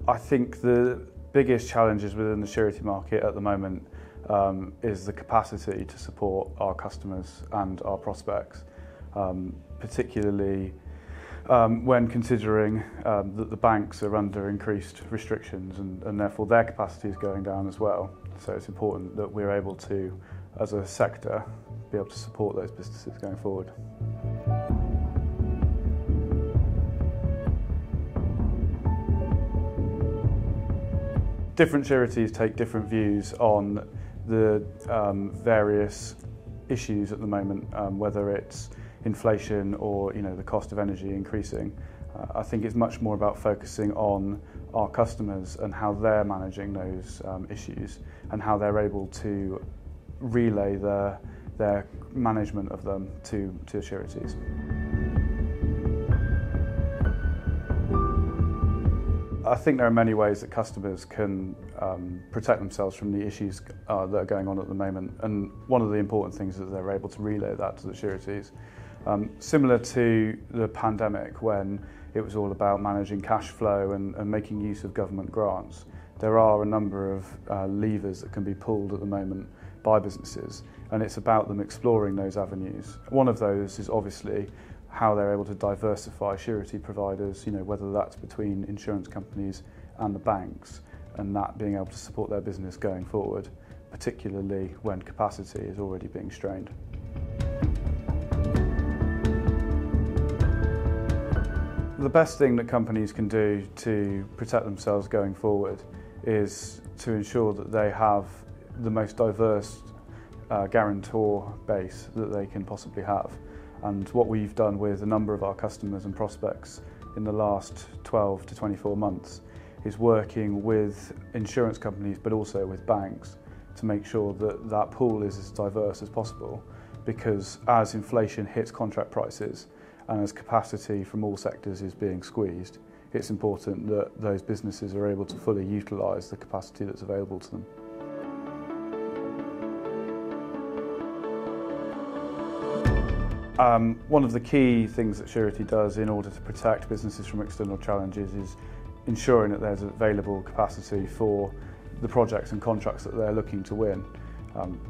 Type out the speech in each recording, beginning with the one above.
I think the biggest challenges within the surety market at the moment is the capacity to support our customers and our prospects, particularly when considering that the banks are under increased restrictions and therefore their capacity is going down as well. So it's important that we're able to, as a sector, be able to support those businesses going forward. Different sureties take different views on the various issues at the moment, whether it's inflation or the cost of energy increasing. I think it's much more about focusing on our customers and how they're managing those issues and how they're able to relay their management of them to sureties. I think there are many ways that customers can protect themselves from the issues that are going on at the moment, and one of the important things is that they're able to relay that to the sureties. Similar to the pandemic, when it was all about managing cash flow and making use of government grants, there are a number of levers that can be pulled at the moment by businesses, and it's about them exploring those avenues. One of those is obviously how they're able to diversify surety providers, whether that's between insurance companies and the banks, and that being able to support their business going forward, particularly when capacity is already being strained. The best thing that companies can do to protect themselves going forward is to ensure that they have the most diverse guarantor base that they can possibly have. And what we've done with a number of our customers and prospects in the last 12 to 24 months is working with insurance companies but also with banks to make sure that that pool is as diverse as possible, because as inflation hits contract prices and as capacity from all sectors is being squeezed, it's important that those businesses are able to fully utilise the capacity that's available to them. One of the key things that surety does in order to protect businesses from external challenges is ensuring that there's available capacity for the projects and contracts that they're looking to win,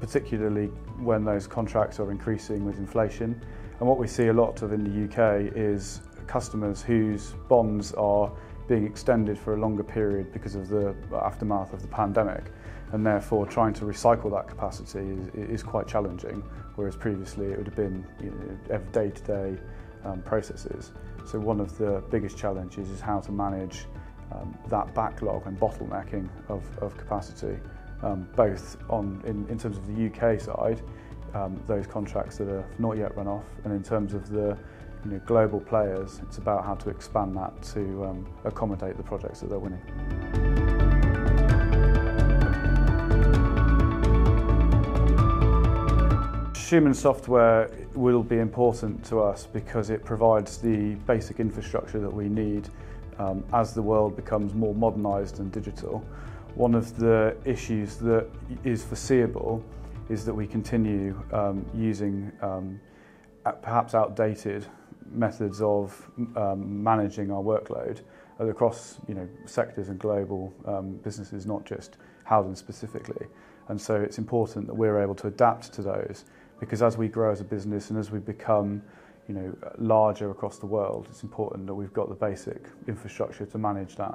particularly when those contracts are increasing with inflation. And what we see a lot of in the UK is customers whose bonds are being extended for a longer period because of the aftermath of the pandemic, and therefore trying to recycle that capacity is quite challenging, whereas previously it would have been day-to-day processes. So one of the biggest challenges is how to manage that backlog and bottlenecking of capacity, both in terms of the UK side, those contracts that are not yet run off, and in terms of the global players, it's about how to expand that to accommodate the projects that they're winning. SCHUMANN software will be important to us because it provides the basic infrastructure that we need as the world becomes more modernised and digital. One of the issues that is foreseeable is that we continue using perhaps outdated methods of managing our workload across sectors and global businesses, not just Howden specifically. And so it's important that we're able to adapt to those, because as we grow as a business and as we become larger across the world, it's important that we've got the basic infrastructure to manage that.